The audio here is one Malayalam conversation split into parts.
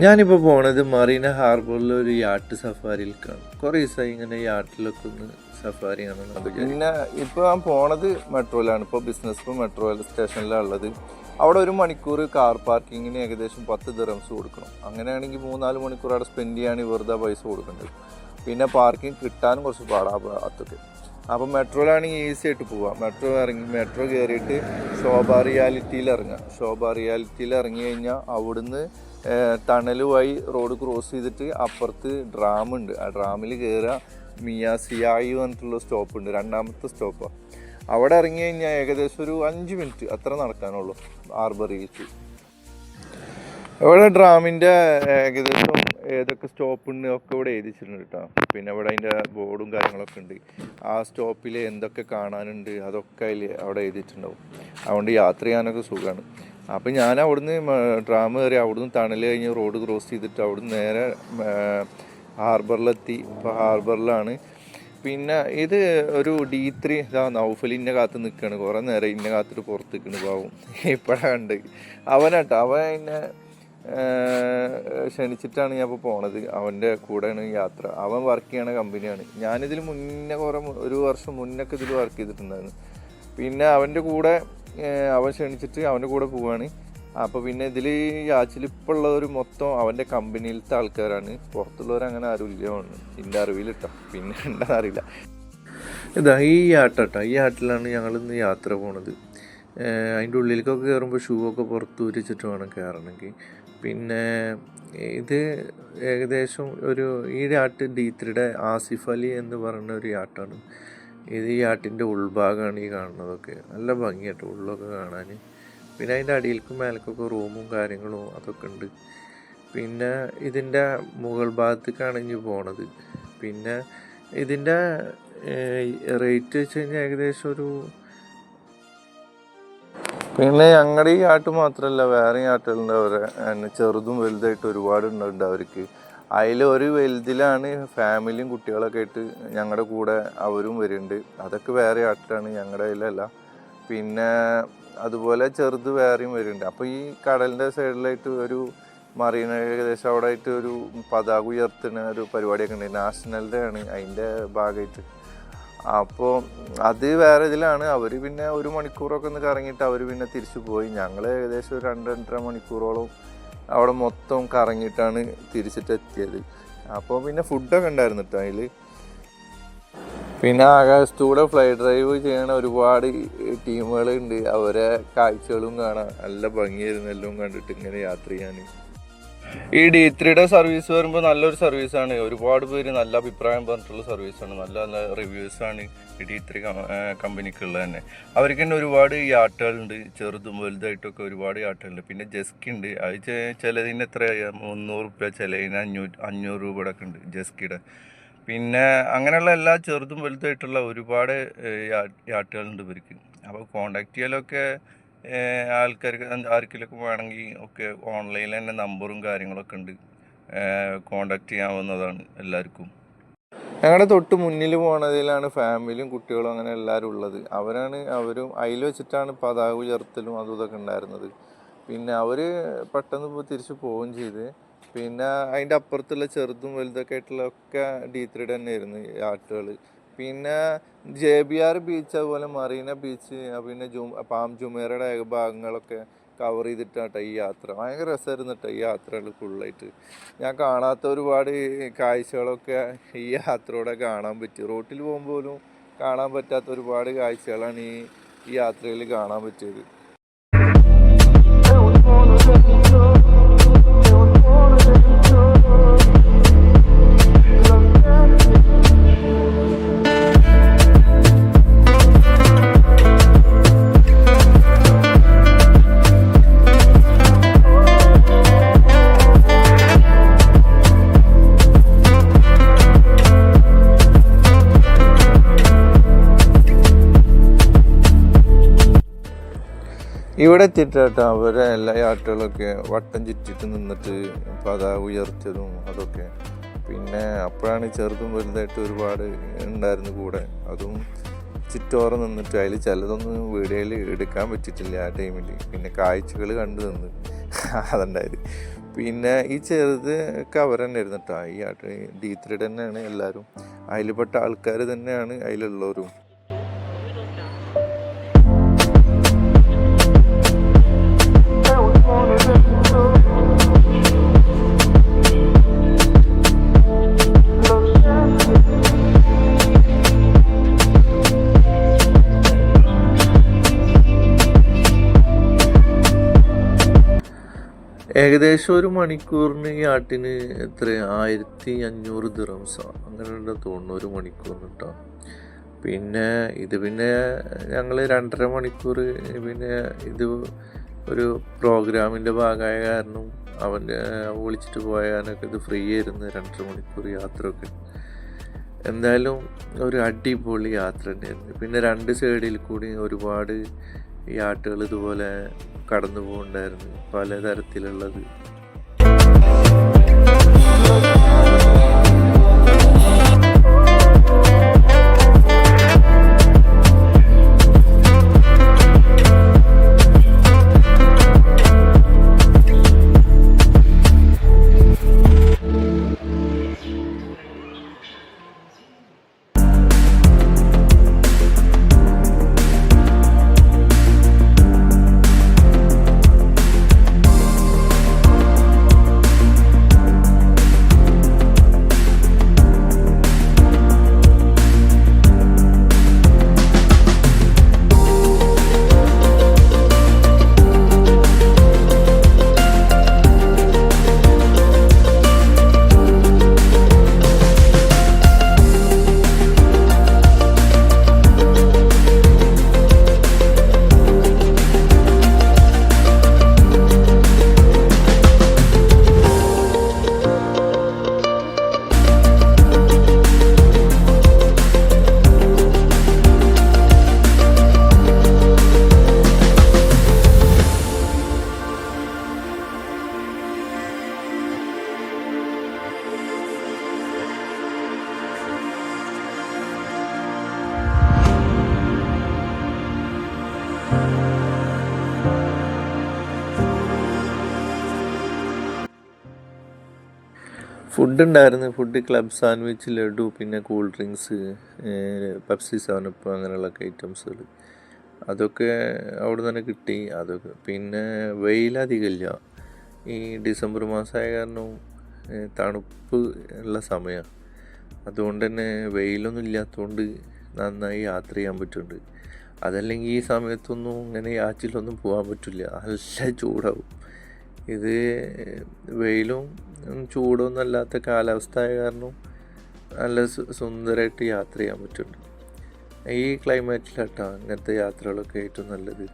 ഞാനിപ്പോൾ പോണത് മറീന ഹാർബറിൽ ഒരു യാട്ട് സഫാരിയിലേക്കാണ്. കുറേ ദിവസമായി ഇങ്ങനെ യാട്ടിലൊക്കെ ഒന്ന് സഫാരി കാണണം. പിന്നെ ഇപ്പോൾ ഞാൻ പോണത് മെട്രോയിലാണ്. ഇപ്പോൾ ബിസിനസ് മെട്രോ സ്റ്റേഷനിലാണ് ഉള്ളത്. അവിടെ 1 മണിക്കൂർ കാർ പാർക്കിങ്ങിന് ഏകദേശം 10 ദിർഹംസ് കൊടുക്കണം. അങ്ങനെയാണെങ്കിൽ 3-4 മണിക്കൂർ അവിടെ സ്പെൻഡ് ചെയ്യുകയാണെങ്കിൽ വെറുതെ പൈസ കൊടുക്കേണ്ടത്. പിന്നെ പാർക്കിംഗ് കിട്ടാനും കുറച്ച് പാടാണ് അതൊക്കെ. അപ്പം മെട്രോയിലാണെങ്കിൽ ഈസി ആയിട്ട് പോവാം. മെട്രോ കയറിയിട്ട് ശോഭ റിയാലിറ്റിയിൽ ഇറങ്ങാം. ശോഭ റിയാലിറ്റിയിൽ ഇറങ്ങി കഴിഞ്ഞാൽ അവിടുന്ന് ടണൽ വഴി റോഡ് ക്രോസ് ചെയ്തിട്ട് അപ്പുറത്ത് ഡ്രാമുണ്ട്. ആ ഡ്രാമിൽ കയറുക. മിയാസിയായി പറഞ്ഞിട്ടുള്ള സ്റ്റോപ്പുണ്ട്, 2ാമത്തെ സ്റ്റോപ്പാണ്. അവിടെ ഇറങ്ങി കഴിഞ്ഞാൽ ഏകദേശം ഒരു 5 മിനിറ്റ് അത്ര നടക്കാനുള്ളൂ ഹാർബറിലേക്ക്. ഇവിടെ ഡ്രാമിൻ്റെ ഏകദേശം ഏതൊക്കെ സ്റ്റോപ്പുണ്ട് ഒക്കെ ഇവിടെ എഴുതിച്ചിട്ടുണ്ട് കേട്ടോ. പിന്നെ ഇവിടെ അതിൻ്റെ ബോർഡും കാര്യങ്ങളൊക്കെ ഉണ്ട്. ആ സ്റ്റോപ്പിൽ എന്തൊക്കെ കാണാനുണ്ട് അതൊക്കെ അതിൽ അവിടെ എഴുതിയിട്ടുണ്ടാവും. അതുകൊണ്ട് യാത്ര ചെയ്യാനൊക്കെ സുഖമാണ്. അപ്പം ഞാൻ അവിടുന്ന് ഡ്രാം കയറി അവിടുന്ന് ടണൽ കഴിഞ്ഞ് റോഡ് ക്രോസ് ചെയ്തിട്ട് അവിടുന്ന് നേരെ ഹാർബറിലെത്തി. ഇപ്പോൾ ഹാർബറിലാണ്. പിന്നെ ഇത് ഒരു D3 നൗഫൽ ഇന്നെ കാത്ത് നിൽക്കുകയാണ്. കുറേ നേരം ഇന്നെ കാത്തിട്ട് പുറത്ത് നിൽക്കുന്നു. പാവും ഇപ്പോഴാണ് ഉണ്ട് അവനാട്ടോ. അവൻ എന്നെ ക്ഷണിച്ചിട്ടാണ് ഞാൻ ഇപ്പോൾ പോണത്. അവൻ്റെ കൂടെയാണ് യാത്ര. അവൻ വർക്ക് ചെയ്യണ കമ്പനിയാണ്. ഞാനിതിൽ മുന്നേ ഒരു വർഷം മുന്നൊക്കെ ഇതിൽ വർക്ക് ചെയ്തിട്ടുണ്ടായിരുന്നു. പിന്നെ അവൻ്റെ കൂടെ അവൻ ക്ഷണിച്ചിട്ട് അവൻ്റെ കൂടെ പോവാണ്. അപ്പോൾ പിന്നെ ഇതിൽ യാച്ചിലിപ്പോൾ ഉള്ളവർ മൊത്തം അവൻ്റെ കമ്പനിയിലത്തെ ആൾക്കാരാണ്. പുറത്തുള്ളവരങ്ങനെ ആരും ഇല്ല എൻ്റെ അറിവിലിട്ടോ. പിന്നെ എന്താണെന്ന് അറിയില്ല. ഇതാ ഈ യാട്ടാട്ടോ. ഈ യാട്ടിലാണ് ഞങ്ങളിന്ന് യാത്ര പോണത്. അതിൻ്റെ ഉള്ളിലേക്കൊക്കെ കയറുമ്പോൾ ഷൂ ഒക്കെ പുറത്ത് ഊരിച്ചിട്ട് വേണം കയറണമെങ്കിൽ. പിന്നെ ഇത് ഏകദേശം ഈ യാട്ട് D3 ആസിഫ് അലി എന്ന് പറയുന്ന ഒരു യാട്ടാണ്. ഇത് ഈ യാട്ടിൻ്റെ ഉൾഭാഗമാണ് ഈ കാണുന്നതൊക്കെ. നല്ല ഭംഗിയായിട്ട് ഉള്ളൊക്കെ കാണാൻ. പിന്നെ അതിൻ്റെ അടിയിലേക്കും മേലേക്കൊക്കെ റൂമും കാര്യങ്ങളും അതൊക്കെ ഉണ്ട്. പിന്നെ ഇതിൻ്റെ മുകൾ ഭാഗത്തേക്കാണ് ഇനി പോണത്. പിന്നെ ഇതിൻ്റെ റേറ്റ് വെച്ച് കഴിഞ്ഞാൽ ഏകദേശം ഒരു പിന്നെ ഞങ്ങളുടെ ഈ യാട്ട് മാത്രമല്ല വേറെ യാട്ടുകളുണ്ട്. അവരെ ചെറുതും വലുതായിട്ട് ഒരുപാട് ഉണ്ട് അവർക്ക്. അതിൽ ഒരു വലുതിലാണ് ഫാമിലിയും കുട്ടികളൊക്കെ ആയിട്ട് ഞങ്ങളുടെ കൂടെ അവരും വരുന്നുണ്ട്. അതൊക്കെ വേറെ യാട്ടിലാണ്, ഞങ്ങളുടെ കയ്യിലല്ല. പിന്നെ അതുപോലെ ചെറുത് വേറെയും വരുന്നുണ്ട്. അപ്പോൾ ഈ കടലിൻ്റെ സൈഡിലായിട്ട് ഒരു മറീന ഏകദേശം അവിടെ ആയിട്ട് ഒരു പതാക ഉയർത്തുന്ന ഒരു പരിപാടിയൊക്കെ ഉണ്ട്. നാഷണൽ ഡേ ആണ് അതിൻ്റെ ഭാഗമായിട്ട്. അപ്പോൾ അത് വേറെ ഇതിലാണ്. അവർ പിന്നെ 1 മണിക്കൂറൊക്കെ ഒന്ന് കറങ്ങിയിട്ട് അവർ പിന്നെ തിരിച്ചു പോയി. ഞങ്ങൾ ഏകദേശം ഒരു 2-2.5 മണിക്കൂറോളം അവിടെ മൊത്തം കറങ്ങിയിട്ടാണ് തിരിച്ചിട്ടെത്തിയത്. അപ്പോൾ പിന്നെ ഫുഡൊക്കെ ഉണ്ടായിരുന്നു കേട്ടോ അതിൽ. പിന്നെ ആകാശത്തൂടെ ഫ്ലൈ ഡ്രൈവ് ചെയ്യണ ഒരുപാട് ടീമുകളുണ്ട്. അവരെ കാഴ്ചകളും കാണാൻ നല്ല ഭംഗിയായിരുന്നു. എല്ലാം കണ്ടിട്ട് ഇങ്ങനെ യാത്ര ചെയ്യാൻ. ഈ D3 സർവീസ് വരുമ്പോൾ നല്ലൊരു സർവീസാണ്. ഒരുപാട് പേര് നല്ല അഭിപ്രായം പറഞ്ഞിട്ടുള്ള സർവീസാണ്. നല്ല നല്ല റിവ്യൂസാണ് ഈ D3 കമ്പനിക്കുള്ളത് തന്നെ. അവർക്ക് തന്നെ ഒരുപാട് യാട്ടുകളുണ്ട്, ചെറുതും വലുതായിട്ടൊക്കെ ഒരുപാട് യാട്ടുകളുണ്ട്. പിന്നെ ജെസ്കി ഉണ്ട്. അത് ചിലതിന് എത്ര 300 രൂപ, ചിലതിന് 500 രൂപയുടെ ഒക്കെ ഉണ്ട് ജെസ്കിയുടെ. പിന്നെ അങ്ങനെയുള്ള എല്ലാ ചെറുതും വലുതായിട്ടുള്ള ഒരുപാട് യാട്ടുകളുണ്ട് ഇവർക്ക്. അപ്പോൾ കോണ്ടാക്ട് ചെയ്യാലൊക്കെ ആൾക്കാർക്ക് ആർക്കെങ്കിലൊക്കെ വേണമെങ്കിൽ ഒക്കെ ഓൺലൈനിൽ തന്നെ നമ്പറും കാര്യങ്ങളൊക്കെ ഉണ്ട്. കോണ്ടാക്ട് ചെയ്യാവുന്നതാണ് എല്ലാവർക്കും. ഞങ്ങളുടെ തൊട്ട് മുന്നിൽ പോണതിലാണ് ഫാമിലിയും കുട്ടികളും അങ്ങനെ എല്ലാവരും ഉള്ളത്. അവരും അതിൽ വെച്ചിട്ടാണ് പതാക ഉയർത്തലും അതും ഇതൊക്കെ ഉണ്ടായിരുന്നത്. പിന്നെ അവർ പെട്ടെന്ന് തിരിച്ചു പോവുകയും ചെയ്ത്. പിന്നെ അതിൻ്റെ അപ്പുറത്തുള്ള ചെറുതും വലുതൊക്കെ ആയിട്ടുള്ള ഒക്കെ D3 തന്നെയായിരുന്നു യാട്ടുകൾ. പിന്നെ JBR ബീച്ച്, അതുപോലെ മറീന ബീച്ച്, പിന്നെ പാം ജുമേറയുടെ ഭാഗങ്ങളൊക്കെ കവർ ചെയ്തിട്ടാട്ടോ ഈ യാത്ര. ഭയങ്കര രസമായിരുന്നു കേട്ടോ ഈ യാത്രകൾ ഫുള്ളായിട്ട്. ഞാൻ കാണാത്ത ഒരുപാട് കാഴ്ചകളൊക്കെ ഈ യാത്രയോടെ കാണാൻ പറ്റി. റോട്ടിൽ പോകുമ്പോഴും കാണാൻ പറ്റാത്ത ഒരുപാട് കാഴ്ചകളാണ് ഈ യാത്രയിൽ കാണാൻ പറ്റിയത്. ഇവിടെ എത്തിയിട്ടാട്ടോ അവരെ എല്ലാ യാത്രകളൊക്കെ വട്ടം ചുറ്റിട്ട് നിന്നിട്ട് പതാക ഉയർത്തിയതും അതൊക്കെ. പിന്നെ അപ്പോഴാണ് ചെറുതും വലുതായിട്ട് ഒരുപാട് ഉണ്ടായിരുന്നു കൂടെ. അതും ചുറ്റോറം നിന്നിട്ട് അതിൽ ചിലതൊന്നും വീഡിയോയിൽ എടുക്കാൻ പറ്റിയിട്ടില്ല ആ ടൈമിൽ. പിന്നെ കാഴ്ചകൾ കണ്ടു നിന്ന് അതുണ്ടായത്. പിന്നെ ഈ ചെറുത് ഒക്കെ അവർ തന്നെ ആയിരുന്നു കേട്ടോ. ഈ D3 തന്നെയാണ് എല്ലാവരും, അതിൽപ്പെട്ട ആൾക്കാർ തന്നെയാണ് അതിലുള്ളവരും. ഏകദേശം ഒരു മണിക്കൂറിന് ഈ ആട്ടിന് എത്ര 1500 ദിറംസോ അങ്ങനെ തോന്നുന്നു ഒരു മണിക്കൂറിന് കേട്ടോ. പിന്നെ ഞങ്ങൾ 2.5 മണിക്കൂർ പിന്നെ ഇത് ഒരു പ്രോഗ്രാമിൻ്റെ ഭാഗമായ കാരണം വിളിച്ചിട്ട് പോയാനൊക്കെ ഇത് ഫ്രീ ആയിരുന്നു 2.5 മണിക്കൂർ യാത്രയൊക്കെ. എന്തായാലും ഒരു അടിപൊളി യാത്ര തന്നെയായിരുന്നു. പിന്നെ 2 സൈഡിൽ കൂടി ഒരുപാട് ഈ ആട്ടുകൾ ഇതുപോലെ കടന്നു പോകുന്നുണ്ടായിരുന്നു, പലതരത്തിലുള്ളത്. ഫുഡ് ഉണ്ടായിരുന്നു. ഫുഡ് ക്ലബ് സാൻഡ്വിച്ച്, ലഡു, പിന്നെ കൂൾ ഡ്രിങ്ക്സ്, പെപ്സി, 7up അങ്ങനെയുള്ള ഐറ്റംസുകൾ അതൊക്കെ അവിടെ തന്നെ കിട്ടി. അതൊക്കെ പിന്നെ വെയിലധികമില്ല. ഈ ഡിസംബർ മാസമായ കാരണം തണുപ്പ് ഉള്ള സമയമാണ്. അതുകൊണ്ട് തന്നെ വെയിലൊന്നും ഇല്ലാത്തതുകൊണ്ട് നന്നായി യാത്ര ചെയ്യാൻ പറ്റുന്നുണ്ട്. അതല്ലെങ്കിൽ ഈ സമയത്തൊന്നും ഇങ്ങനെ യാച്ചിലൊന്നും പോകാൻ പറ്റില്ല, നല്ല ചൂടാവും. ഇത് വെയിലും ചൂടൊന്നും അല്ലാത്ത കാലാവസ്ഥ ആയ കാരണം നല്ല സുന്ദരമായിട്ട് യാത്ര ചെയ്യാൻ പറ്റുന്നുണ്ട്. ഈ ക്ലൈമറ്റിലാട്ടോ അങ്ങനത്തെ യാത്രകളൊക്കെ ഏറ്റവും നല്ലത്.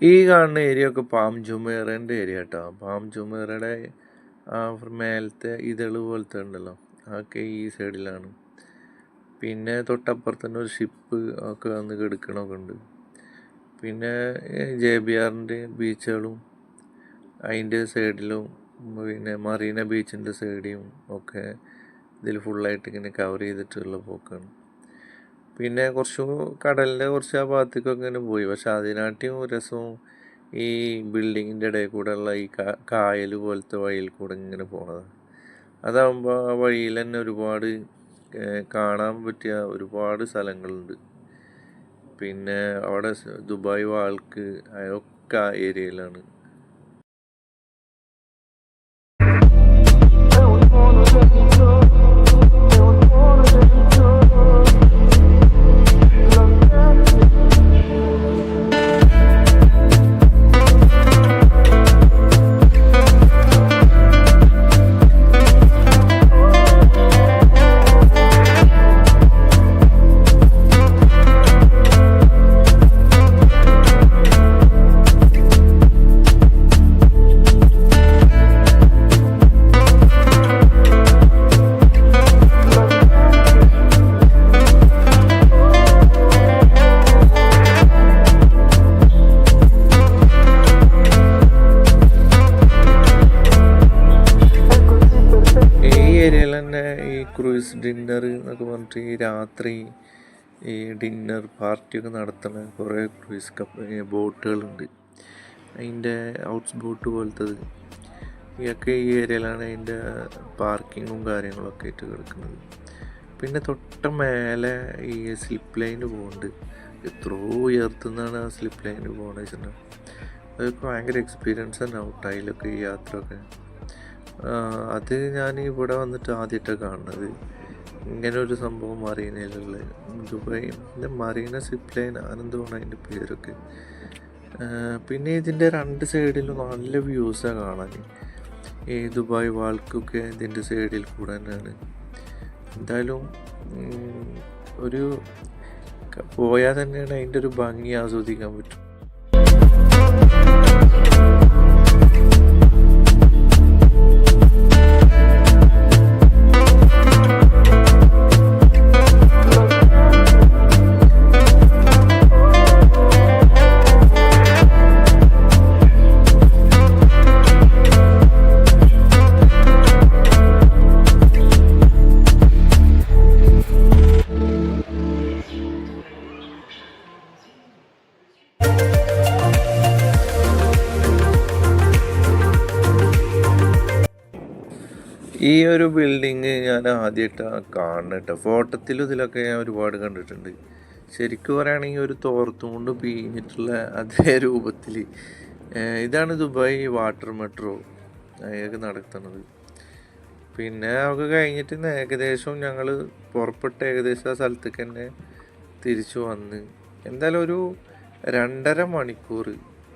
ഈ കാണുന്ന ഏരിയ ഒക്കെ പാം ജുമേറേൻ്റെ ഏരിയ കേട്ടോ. പാം ജുമേറയുടെ മേലത്തെ ഇതള് പോലത്തെ ഉണ്ടല്ലോ, അതൊക്കെ ഈ സൈഡിലാണ്. പിന്നെ തൊട്ടപ്പുറത്ത് തന്നെ ഒരു ഷിപ്പ് ഒക്കെ വന്ന് കിടക്കണമൊക്കെ ഉണ്ട്. പിന്നെ JBRൻ്റെ ബീച്ചുകളും അതിൻ്റെ സൈഡിലും പിന്നെ മറീന ബീച്ചിൻ്റെ സൈഡിലും ഒക്കെ ഇതിൽ ഫുള്ളായിട്ട് ഇങ്ങനെ കവർ ചെയ്തിട്ടുള്ള പോക്കാണ്. പിന്നെ കുറച്ച് കടലിൻ്റെ കുറച്ച് ആ ഭാഗത്തേക്കൊക്കെ ഇങ്ങനെ പോയി. പക്ഷെ അതിനാട്ടിയും രസവും ഈ ബിൽഡിങ്ങിൻ്റെ ഇടയിൽ കൂടെ ഉള്ള ഈ കായൽ പോലത്തെ വഴിയിൽ കൂടെ ഇങ്ങനെ പോണതാണ്. അതാകുമ്പോൾ ആ വഴിയിൽ തന്നെ ഒരുപാട് കാണാൻ പറ്റിയ ഒരുപാട് സ്ഥലങ്ങളുണ്ട്. പിന്നെ അവിടെ ദുബായ് വാൾക്ക് അതൊക്കെ ആ ഏരിയയിലാണ്. ഏരിയയിൽ തന്നെ ഈ ക്രൂയിസ് ഡിന്നർ എന്നൊക്കെ പറഞ്ഞിട്ട് ഈ രാത്രി ഈ ഡിന്നർ പാർട്ടിയൊക്കെ നടത്തുന്ന കുറേ ക്രൂയിസ് ബോട്ടുകളുണ്ട്. അതിൻ്റെ ഹൗസ് ബോട്ട് പോലത്തത് ഇതൊക്കെ ഈ ഏരിയയിലാണ് അതിൻ്റെ പാർക്കിങ്ങും കാര്യങ്ങളൊക്കെ ആയിട്ട് കിടക്കുന്നത്. പിന്നെ തൊട്ട മേലെ ഈ സ്ലിപ്പ് ലൈന് പോകുന്നുണ്ട്. എത്രയോ ഉയർത്തുന്നതാണ് ആ സ്ലിപ്പ് ലൈന് പോകുന്നത് വെച്ചിട്ടുണ്ടെങ്കിൽ അതൊക്കെ ഭയങ്കര എക്സ്പീരിയൻസ് തന്നെ ആവും അതിലൊക്കെ ഈ യാത്ര ഒക്കെ. അത് ഞാൻ ഇവിടെ വന്നിട്ട് ആദ്യമായിട്ടാണ് കാണുന്നത് ഇങ്ങനെ ഒരു സംഭവം മറീനയിലുള്ള. ദുബായിൻ്റെ മറീന സ്ലിപ്പ് ലൈൻ ആനന്ദമാണ് അതിൻ്റെ പേരൊക്കെ. പിന്നെ ഇതിൻ്റെ രണ്ട് സൈഡിലും നല്ല വ്യൂസാണ് കാണാൻ. ഈ ദുബായ് വാൾക്കൊക്കെ ഇതിൻ്റെ സൈഡിൽ കൂടെ തന്നെയാണ്. എന്തായാലും ഒരു പോയാൽ തന്നെയാണ് അതിൻ്റെ ഒരു ഭംഗി ആസ്വദിക്കാൻ പറ്റും. ഈ ഒരു ബിൽഡിങ് ഞാൻ ആദ്യമായിട്ടാണ് കാണുന്നത് കേട്ടോ. ഫോട്ടോത്തിലും ഇതിലൊക്കെ ഞാൻ ഒരുപാട് കണ്ടിട്ടുണ്ട്. ശരിക്കും പറയുകയാണെങ്കിൽ ഒരു തോർത്തും കൊണ്ട് പിഴിഞ്ഞിട്ടുള്ള അതേ രൂപത്തിൽ. ഇതാണ് ദുബായ് വാട്ടർ മെട്രോ അതൊക്കെ നടത്തുന്നത്. പിന്നെ അതൊക്കെ കഴിഞ്ഞിട്ട് ഏകദേശം ഞങ്ങൾ പുറപ്പെട്ട ഏകദേശം ആ സ്ഥലത്തേക്ക് തന്നെ തിരിച്ചു വന്ന്. എന്തായാലും ഒരു 2.5 മണിക്കൂർ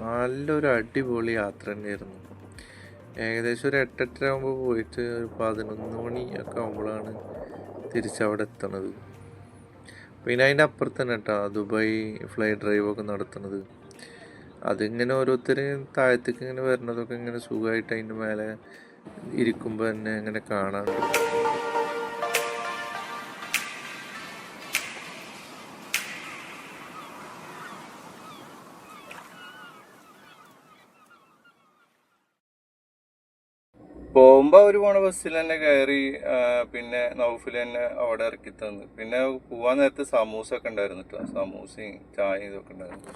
നല്ലൊരു അടിപൊളി യാത്ര തന്നെയായിരുന്നു. ഏകദേശം ഒരു 8-8 ആകുമ്പോൾ പോയിട്ട് ഒരു 11 മണിയൊക്കെ ആകുമ്പോഴാണ് തിരിച്ചവിടെ എത്തണത്. പിന്നെ അതിൻ്റെ അപ്പുറത്ത് തന്നെ കേട്ടോ ദുബായ് ഫ്ലൈ ഡ്രൈവൊക്കെ നടത്തുന്നത്. അതിങ്ങനെ ഓരോരുത്തർ താഴത്തേക്ക് ഇങ്ങനെ വരുന്നതൊക്കെ ഇങ്ങനെ സുഖമായിട്ട് അതിൻ്റെ മേലെ ഇരിക്കുമ്പോൾ തന്നെ ഇങ്ങനെ കാണാറുണ്ട്. പോകുമ്പോൾ അവർ പോണ ബസ്സിൽ തന്നെ കയറി. പിന്നെ നൗഫിൽ തന്നെ അവിടെ ഇറക്കി തന്നു. പിന്നെ പോവാൻ നേരത്തെ സമൂസ ഒക്കെ ഉണ്ടായിരുന്നു കേട്ടോ. സമൂസയും ചായയും ഇതൊക്കെ ഉണ്ടായിരുന്നു.